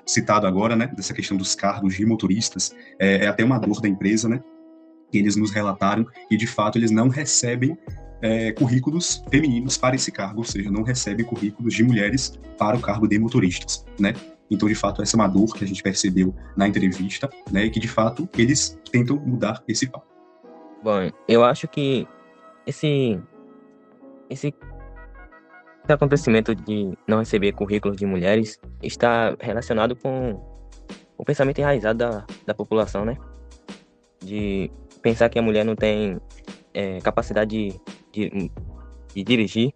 citado agora, né, dessa questão dos cargos de motoristas, é até uma dor da empresa, né, que eles nos relataram, e de fato eles não recebem currículos femininos para esse cargo, ou seja, não recebem currículos de mulheres para o cargo de motoristas, né? Então, de fato, essa é uma dor que a gente percebeu na entrevista, né, e que, de fato, eles tentam mudar esse papo. Bom, eu acho que esse acontecimento de não receber currículos de mulheres está relacionado com o pensamento enraizado da população, né? De pensar que a mulher não tem capacidade de dirigir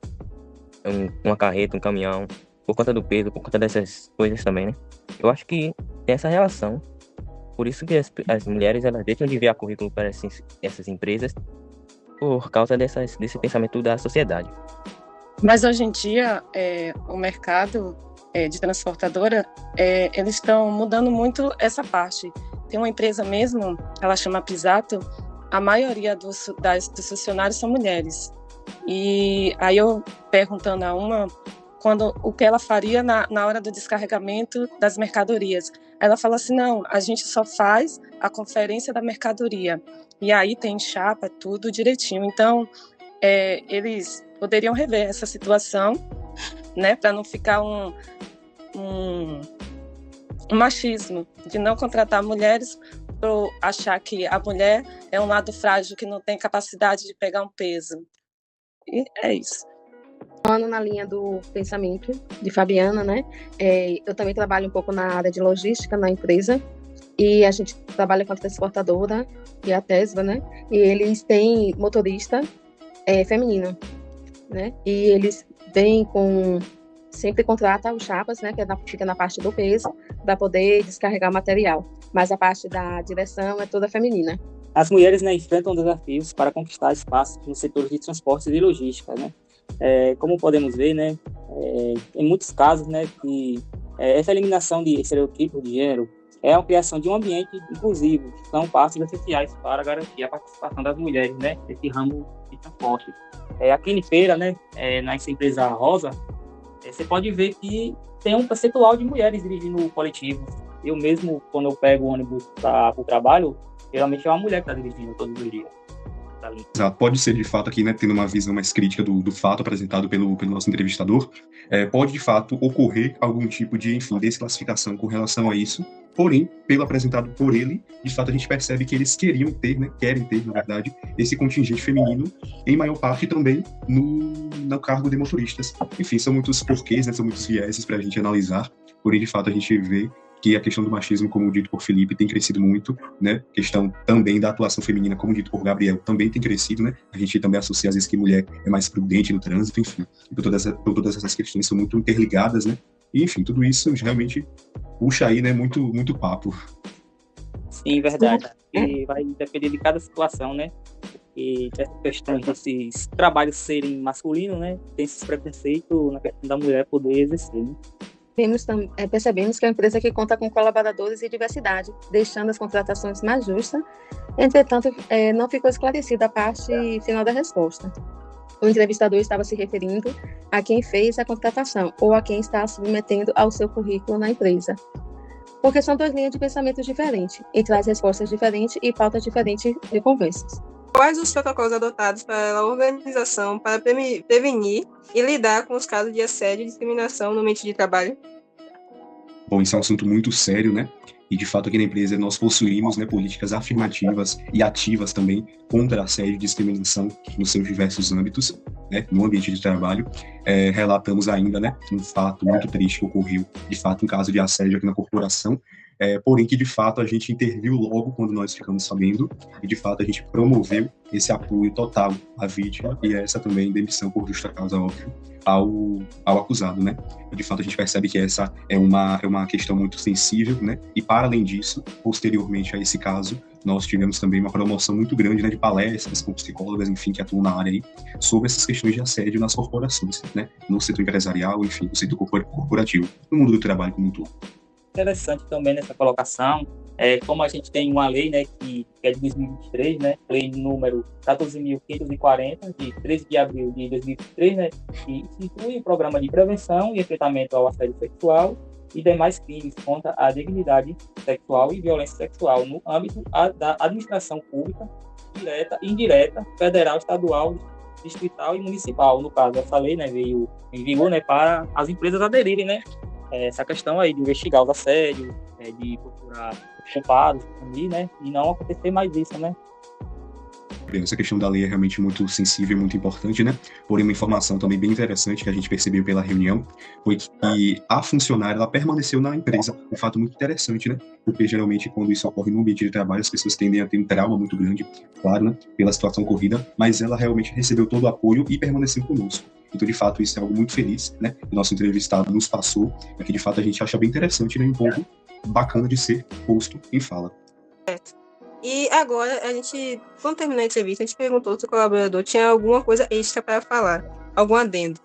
uma carreta, um caminhão, por conta do peso, por conta dessas coisas também, né? Eu acho que tem essa relação. Por isso que as mulheres, elas deixam de enviar currículo para essas empresas por causa desse pensamento da sociedade. Mas hoje em dia, o mercado de transportadora, eles estão mudando muito essa parte. Tem uma empresa mesmo, ela chama Pisato, a maioria dos funcionários são mulheres. E aí eu perguntando a uma, o que ela faria na hora do descarregamento das mercadorias. Ela fala assim, não, a gente só faz a conferência da mercadoria. E aí tem chapa, tudo direitinho. Então, eles poderiam rever essa situação, né, para não ficar um machismo de não contratar mulheres por achar que a mulher é um lado frágil que não tem capacidade de pegar um peso. E é isso. Na linha do pensamento de Fabiana, né? Eu também trabalho um pouco na área de logística na empresa e a gente trabalha com a transportadora e a Tesla, né? E eles têm motorista feminino, né? E eles vêm sempre contratam os chapas, né? Que fica na parte do peso para poder descarregar material. Mas a parte da direção é toda feminina. As mulheres, né, enfrentam desafios para conquistar espaços nos setores de transportes e logística, né? Como podemos ver, né, em muitos casos, né, que essa eliminação de estereotipos de gênero é a criação de um ambiente inclusivo, que são passos essenciais para garantir a participação das mulheres, né, nesse ramo de transporte. Aqui em Feira, né, nessa empresa Rosa, você pode ver que tem um percentual de mulheres dirigindo o coletivo. Eu mesmo, quando eu pego o ônibus para o trabalho, geralmente é uma mulher que está dirigindo todos os dias. Exato. Pode ser, de fato, aqui, né, tendo uma visão mais crítica do fato apresentado pelo nosso entrevistador, pode, de fato, ocorrer algum tipo de, enfim, desclassificação com relação a isso, porém, pelo apresentado por ele, de fato, a gente percebe que eles querem ter, na verdade, esse contingente feminino, em maior parte também no cargo de motoristas. Enfim, são muitos porquês, né, são muitos vieses para a gente analisar, porém, de fato, a gente vê que a questão do machismo, como dito por Felipe, tem crescido muito, né? Questão também da atuação feminina, como dito por Gabriel, também tem crescido, né? A gente também associa às vezes que mulher é mais prudente no trânsito, enfim. Então todas essas questões são muito interligadas, né? E, enfim, tudo isso realmente puxa aí, né? Muito, muito papo. Sim, verdade. E vai depender de cada situação, né? E essa questão desses trabalhos serem masculinos, né? Tem esses preconceitos na questão da mulher poder exercer, né? Percebemos que é uma empresa que conta com colaboradores e diversidade, deixando as contratações mais justas. Entretanto, não ficou esclarecida a parte final da resposta. O entrevistador estava se referindo a quem fez a contratação ou a quem está submetendo ao seu currículo na empresa. Porque são duas linhas de pensamento diferentes e traz respostas diferentes e pautas diferentes de conversas. Quais os protocolos adotados pela organização para prevenir e lidar com os casos de assédio e discriminação no ambiente de trabalho? Bom, isso é um assunto muito sério, né? E, de fato, aqui na empresa nós possuímos, né, políticas afirmativas e ativas também contra assédio e discriminação nos seus diversos âmbitos, né, no ambiente de trabalho. Relatamos ainda, né, um fato muito triste que ocorreu, de fato, um caso de assédio aqui na corporação, porém que, de fato, a gente interviu logo quando nós ficamos sabendo e, de fato, a gente promoveu esse apoio total à vítima e essa também demissão por justa causa, óbvio, ao acusado, né? De fato, a gente percebe que essa é uma questão muito sensível, né? E, para além disso, posteriormente a esse caso, nós tivemos também uma promoção muito grande, né, de palestras com psicólogas, enfim, que atuam na área aí, sobre essas questões de assédio nas corporações, né? No setor empresarial, enfim, no setor corporativo, no mundo do trabalho como um todo. Interessante também nessa colocação, como a gente tem uma lei, né, que é de 2023, né, lei número 14.540, de 13 de abril de 2023, né, que inclui o programa de prevenção e enfrentamento ao assédio sexual e demais crimes contra a dignidade sexual e violência sexual no âmbito da administração pública, direta e indireta, federal, estadual, distrital e municipal. No caso, essa lei, né, veio em vigor, né, para as empresas aderirem, né, essa questão aí de investigar os assédios, de procurar culpados ali, né, e não acontecer mais isso, né. Essa questão da lei é realmente muito sensível e muito importante, né? Porém, uma informação também bem interessante que a gente percebeu pela reunião foi que a funcionária, ela permaneceu na empresa. Um fato muito interessante, né? Porque geralmente quando isso ocorre no ambiente de trabalho, as pessoas tendem a ter um trauma muito grande, claro, né? Pela situação ocorrida, mas ela realmente recebeu todo o apoio e permaneceu conosco. Então, de fato, isso é algo muito feliz, né? O nosso entrevistado nos passou, é que de fato a gente acha bem interessante, né? Um ponto bacana de ser posto em fala. E agora, quando terminou a entrevista, a gente perguntou se o colaborador tinha alguma coisa extra para falar, algum adendo.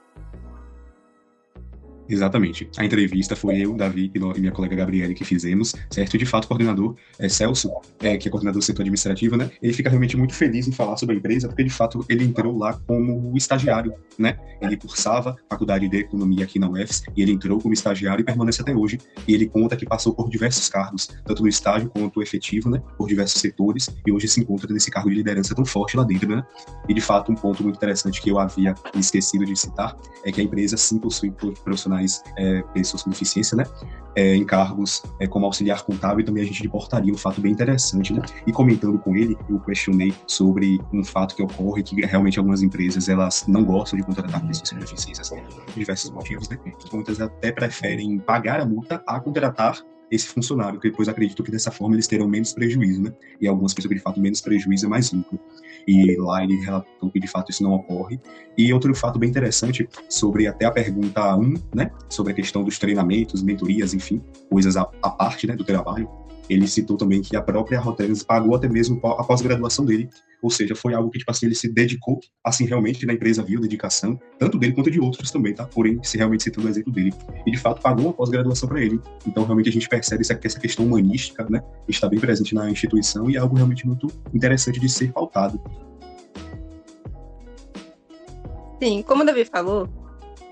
Exatamente. A entrevista foi eu, Davi e minha colega Gabriele que fizemos, certo? E de fato o coordenador, Celso, que é coordenador do setor administrativo, né? Ele fica realmente muito feliz em falar sobre a empresa, porque de fato ele entrou lá como estagiário, né? Ele cursava faculdade de economia aqui na UFS e ele entrou como estagiário e permanece até hoje. E ele conta que passou por diversos cargos, tanto no estágio quanto efetivo, né? Por diversos setores e hoje se encontra nesse cargo de liderança tão forte lá dentro, né? E de fato um ponto muito interessante que eu havia esquecido de citar é que a empresa sim possui profissionais, pessoas com deficiência, né, em cargos como auxiliar contábil e também agente de portaria, um fato bem interessante, né, e comentando com ele, eu questionei sobre um fato que ocorre, que realmente algumas empresas, elas não gostam de contratar pessoas com deficiências, por diversos motivos, né, muitas até preferem pagar a multa a contratar esse funcionário, porque depois acredito que dessa forma eles terão menos prejuízo, né? E algumas pessoas que de fato menos prejuízo é mais lucro. E lá ele relatou que de fato isso não ocorre. E outro fato bem interessante sobre até a pergunta 1, né? Sobre a questão dos treinamentos, mentorias, enfim, coisas à parte, né, do trabalho. Ele citou também que a própria Rotelis pagou até mesmo a pós-graduação dele, ou seja, foi algo que, tipo assim, ele se dedicou, assim, realmente, na empresa viu dedicação, tanto dele quanto de outros também, tá? Porém, se realmente citando o exemplo dele. E, de fato, pagou uma pós-graduação para ele. Então, realmente, a gente percebe que essa questão humanística, né, está bem presente na instituição e é algo realmente muito interessante de ser pautado. Sim, como o Davi falou,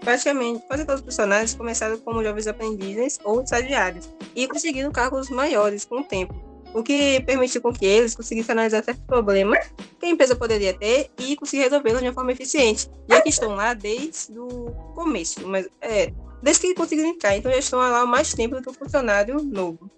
praticamente quase todos os funcionários começaram como jovens aprendizes ou estagiários e conseguiram cargos maiores com o tempo, o que permitiu com que eles conseguissem analisar certos problemas que a empresa poderia ter e conseguir resolvê-los de uma forma eficiente, já que estão lá desde o começo, mas desde que conseguiram entrar, então já estão lá há mais tempo do que um funcionário novo.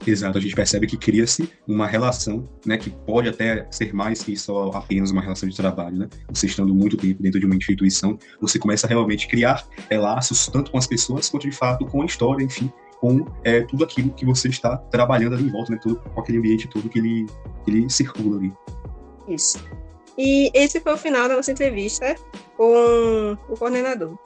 Exato, a gente percebe que cria-se uma relação, né, que pode até ser mais que só apenas uma relação de trabalho, né? Você estando muito tempo dentro de uma instituição, você começa a realmente criar laços tanto com as pessoas quanto de fato com a história, enfim, com tudo aquilo que você está trabalhando ali em volta, né? Tudo, com aquele ambiente todo que ele circula ali. Isso. E esse foi o final da nossa entrevista com o coordenador.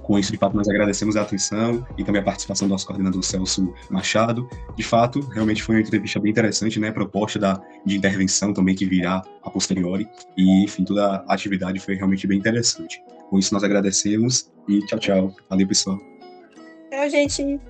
Com isso, de fato, nós agradecemos a atenção e também a participação do nosso coordenador Celso Machado. De fato, realmente foi uma entrevista bem interessante, né? Proposta de intervenção também que virá a posteriori. E, enfim, toda a atividade foi realmente bem interessante. Com isso, nós agradecemos e tchau, tchau. Valeu, pessoal. Tchau, gente.